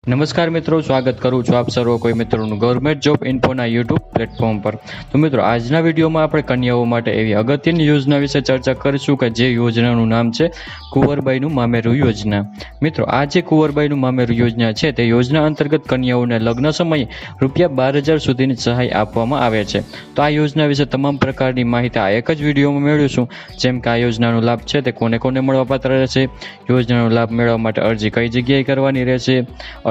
નમસ્કાર મિત્રો, સ્વાગત કરું છું આપ સર્વ કોઈ મિત્રોનું ગવર્મેન્ટ જોબ ઇન્ફોના યુટ્યુબ પ્લેટફોર્મ પર। તો મિત્રો, આજના વિડીયોમાં આપણે કન્યાઓ માટે એવી અગત્યની યોજના વિશે ચર્ચા કરીશું કે જે યોજનાનું નામ છે કુંવરબાઈનું મામેરું યોજના। મિત્રો, આ જે કુંવરબાઈનું મામેરું યોજના છે તે યોજના અંતર્ગત કન્યાઓને લગ્ન સમયે ₹12,000 સુધીની સહાય આપવામાં આવે છે। તો આ યોજના વિશે તમામ પ્રકારની માહિતી આ એક જ વિડીયોમાં મેળવીશું, જેમ કે આ યોજનાનો લાભ છે તે કોને કોને મળવાપાત્ર રહેશે, યોજનાનો લાભ મેળવવા માટે અરજી કઈ જગ્યાએ કરવાની રહેશે,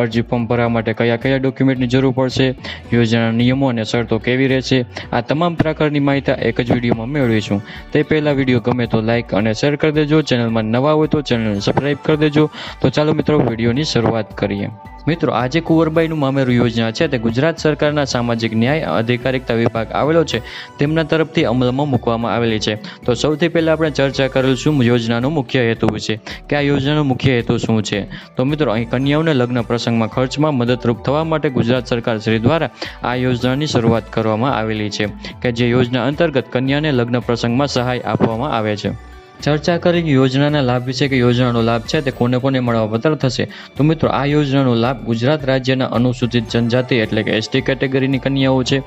અરજી ફોર્મ ભરવા માટે કયા કયા ડોક્યુમેન્ટની જરૂર પડશે, યોજનાના નિયમો અને શરતો કેવી રહેશે, આ તમામ પ્રકારની માહિતી એક જ વિડીયોમાં મેળવીશું। તે પહેલા વિડીયો ગમે તો લાઇક અને શેર કરી દેજો, ચેનલમાં નવા હોય તો ચેનલને સબસ્ક્રાઇબ કરી દેજો। તો ચાલો મિત્રો, વિડીયોની શરૂઆત કરીએ। મિત્રો, આ જે કુંવરબાઈનું મામેરું યોજના છે તે ગુજરાત સરકારના સામાજિક ન્યાય અધિકારિકતા વિભાગ આવેલો છે તેમના તરફથી અમલમાં મૂકવામાં આવેલી છે। તો સૌથી પહેલા આપણે ચર્ચા કરીશું યોજનાનો મુખ્ય હેતુ વિશે કે આ યોજનાનો મુખ્ય હેતુ શું છે। તો મિત્રો, અહીં કન્યાઓને લગ્ન પ્રસંગમાં ખર્ચમાં મદદરૂપ થવા માટે ગુજરાત સરકાર શ્રી દ્વારા આ યોજનાની શરૂઆત કરવામાં આવેલી છે કે જે યોજના અંતર્ગત કન્યાને લગ્ન પ્રસંગમાં સહાય આપવામાં આવે છે। ચર્ચા કરી યોજનાના લાભ વિશે કે યોજનાનો લાભ છે તે કોને કોને મળવાપાત્ર થશે। તો મિત્રો, આ યોજનાનો લાભ ગુજરાત રાજ્યના અનુસૂચિત જનજાતિ એટલે કે એસટી કેટેગરીની કન્યાઓ છે,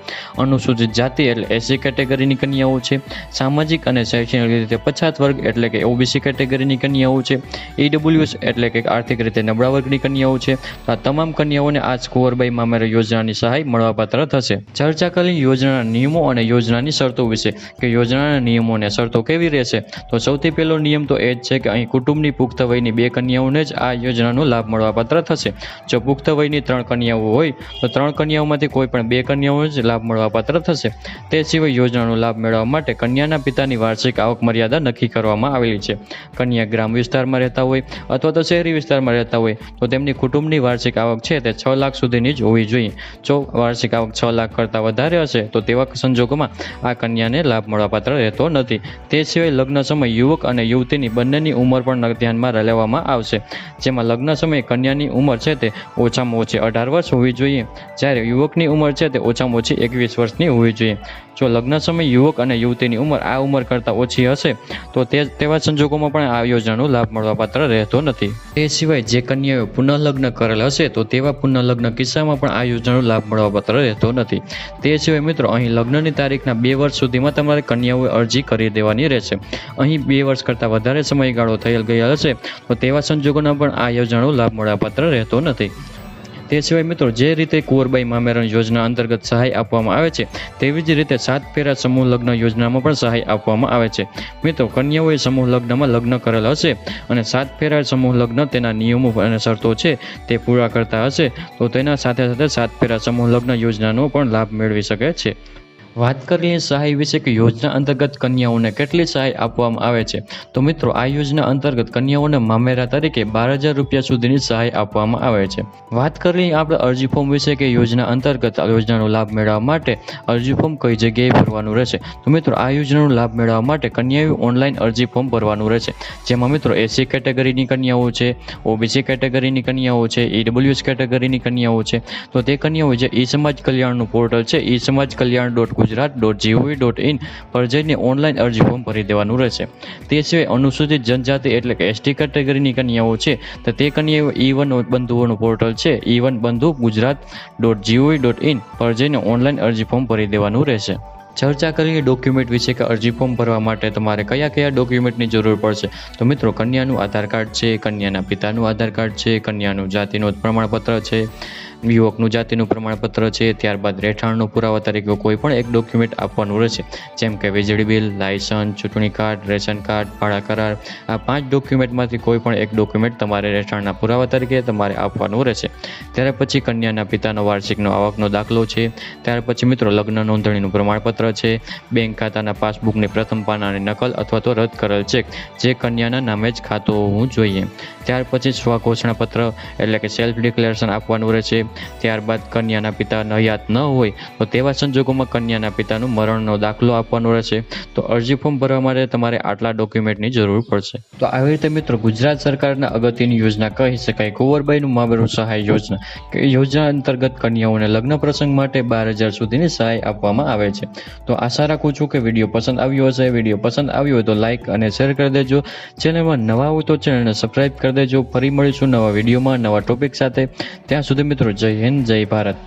અનુસૂચિત જાતિ એટલે એસસી કેટેગરીની કન્યાઓ છે, સામાજિક અને શૈક્ષણિક રીતે પછાત વર્ગ એટલે કે ઓબીસી કેટેગરીની કન્યાઓ છે, ઈડબ્લ્યુએસ એટલે કે આર્થિક રીતે નબળા વર્ગની કન્યાઓ છે। તો આ તમામ કન્યાઓને આ કુંવરબાઈ મામેરા યોજનાની સહાય મળવાપાત્ર થશે। ચર્ચા કરી યોજનાના નિયમો અને યોજનાની શરતો વિશે કે યોજનાના નિયમો અને શરતો કેવી રહેશે। તો સૌથી પહેલો નિયમ તો એ જ છે કે અહીં કુટુંબની પુખ્ત વયની 2 કન્યાઓને જ આ યોજનાનો લાભ મળવાપાત્ર થશે। જો પુખ્ત વયની 3 કન્યાઓ હોય તો 3 કન્યાઓમાંથી કોઈ પણ 2 કન્યાઓને જ લાભ મળવાપાત્ર થશે। તે સિવાય યોજનાનો લાભ મેળવવા માટે કન્યાના પિતાની વાર્ષિક આવક મર્યાદા નક્કી કરવામાં આવેલી છે। કન્યા ગ્રામ વિસ્તારમાં રહેતા હોય અથવા તો શહેરી વિસ્તારમાં રહેતા હોય તો તેમની કુટુંબની વાર્ષિક આવક છે તે 6 લાખ સુધીની જ હોવી જોઈએ। જો વાર્ષિક આવક 6 લાખ કરતાં વધારે હશે તો તેવા સંજોગોમાં આ કન્યાને લાભ મળવાપાત્ર રહેતો નથી। તે સિવાય લગ્ન સમય યુવક અને યુવતીની બંનેની ઉંમર પણ ધ્યાનમાં લેવામાં આવશે, જેમાં લગ્ન સમયે કન્યાની ઉંમર છે તે ઓછામાં ઓછી 18 વર્ષ હોવી જોઈએ, જ્યારે યુવકની ઉંમર છે તે ઓછામાં ઓછી 21 વર્ષની હોવી જોઈએ। જો લગ્ન સમયે યુવક અને યુવતીની ઉંમર આ ઉંમર કરતાં ઓછી હશે તો તેવા સંજોગોમાં પણ આ યોજનાનો લાભ મળવાપાત્ર રહેતો નથી। તે સિવાય જે કન્યાઓ પુનઃલગ્ન કરેલ હશે તો તેવા પુનઃલગ્ન કિસ્સામાં પણ આ યોજનાનો લાભ મળવાપાત્ર રહેતો નથી। તે સિવાય મિત્રો, અહીં લગ્નની તારીખના 2 વર્ષ સુધીમાં તમારે કન્યાઓએ અરજી કરી દેવાની રહેશે। અહીં 2 વર્ષ કરતાં વધારે સમયગાળો થયેલ ગયેલ હશે તો તેવા સંજોગોના પણ આ યોજનાનો લાભ મળવાપાત્ર રહેતો નથી। તે સિવાય મિત્રો, જે રીતે કુંવરબાઈ મામેરા યોજના અંતર્ગત સહાય આપવામાં આવે છે તેવી જ રીતે 7 ફેરા સમૂહ લગ્ન યોજનામાં પણ સહાય આપવામાં આવે છે। મિત્રો, કન્યાઓએ સમૂહ લગ્નમાં લગ્ન કરેલ હશે અને 7 ફેરા સમૂહ લગ્ન તેના નિયમો અને શરતો છે તે પૂરા કરતા હશે તો તેના સાથે સાથે 7 ફેરા સમૂહ લગ્ન યોજનાનો પણ લાભ મેળવી શકે છે। વાત કરીએ સહાય વિશે કે યોજના અંતર્ગત કન્યાઓને કેટલી સહાય આપવામાં આવે છે। તો મિત્રો, આ યોજના અંતર્ગત કન્યાઓને મામેરા તરીકે ₹12,000 સુધીની સહાય આપવામાં આવે છે। વાત કરીએ આપણે અરજી ફોર્મ વિશે કે યોજના અંતર્ગત આ યોજનાનો લાભ મેળવવા માટે અરજી ફોર્મ કઈ જગ્યાએ ભરવાનું રહેશે। તો મિત્રો, આ યોજનાનો લાભ મેળવવા માટે કન્યાઓએ ઓનલાઈન અરજી ફોર્મ ભરવાનું રહેશે, જેમાં મિત્રો એસસી કેટેગરીની કન્યાઓ છે, ઓબીસી કેટેગરીની કન્યાઓ છે, ઈડબ્લ્યુએસ કેટેગરીની કન્યાઓ છે તો તે કન્યાઓ જે ઈ સમાજ કલ્યાણનું પોર્ટલ છે ii-samajkalyan.gujarat.gov.in પર જઈને ઓનલાઈન અરજી ફોર્મ ભરી દેવાનું રહેશે। તે સિવાય અનુસૂચિત જનજાતિ એટલે કે એસટી કેટેગરીની કન્યાઓ છે તો તે કન્યાઓ ઈ1 બંધુઓનું પોર્ટલ છે ii1bandhugujarat.gov.in પર જઈને ઓનલાઈન અરજી ફોર્મ ભરી દેવાનું રહેશે। ચર્ચા કરીએ ડોક્યુમેન્ટ વિશે કે અરજી ફોર્મ ભરવા માટે તમારે કયા કયા ડોક્યુમેન્ટની જરૂર પડશે। તો મિત્રો, કન્યાનું આધાર કાર્ડ છે, કન્યાના પિતાનું આધાર કાર્ડ છે, કન્યાનું જાતિનું પ્રમાણપત્ર છે, યુવકનું જાતિનું પ્રમાણપત્ર છે, ત્યારબાદ રહેઠાણનો પુરાવા તરીકે કોઈ પણ એક ડોક્યુમેન્ટ આપવાનું રહેશે, જેમ કે વીજળી બિલ, લાયસન્સ, ચૂંટણી કાર્ડ, રેશન કાર્ડ, ભાડા કરાર। આ 5 ડોક્યુમેન્ટમાંથી કોઈ પણ એક ડોક્યુમેન્ટ તમારે રહેઠાણના પુરાવા તરીકે તમારે આપવાનું રહેશે। ત્યાર પછી કન્યાના પિતાનો વાર્ષિકનો આવકનો દાખલો છે, ત્યાર પછી મિત્રો લગ્ન નોંધણીનું પ્રમાણપત્ર છે, બેંક ખાતાના પાસબુકની પ્રથમ પાનાની નકલ અથવા તો રદ કરેલ ચેક જે કન્યાના નામે જ ખાતું હોવું જોઈએ। ત્યાર પછી સ્વઘોષણાપત્ર એટલે કે સેલ્ફ ડિક્લેરેશન આપવાનું રહેશે, ત્યારબાદ કન્યાના પિતા હયાત ન હોય તો તેવા સંજોગોમાં કન્યાના પિતાનું મરણનો દાખલો આપવાનો રહેશે. તો અરજી ફોર્મ ભરવા માટે તમારે આટલા ડોક્યુમેન્ટની જરૂર પડશે. તો આવી રીતે મિત્રો ગુજરાત સરકારના અગત્યની યોજના કહી શકાય કુંવરબાઈનું મામેરું સહાય યોજના. યોજના અંતર્ગત કન્યાઓને લગ્ન પ્રસંગ માટે 12,000 સુધીની સહાય આપવામાં આવે છે. તો આશા રાખું છું કે વિડીયો પસંદ આવ્યો હશે. વિડીયો પસંદ આવ્યો હોય તો લાઇક અને શેર કરી દેજો. ચેનલમાં નવા હોય તો ચેનલને સબસ્ક્રાઈબ કરી દેજો. ફરી મળીશું નવા વિડીયોમાં નવા ટોપિક સાથે. ત્યાં સુધી મિત્રો જય હિન્દ, જય ભારત.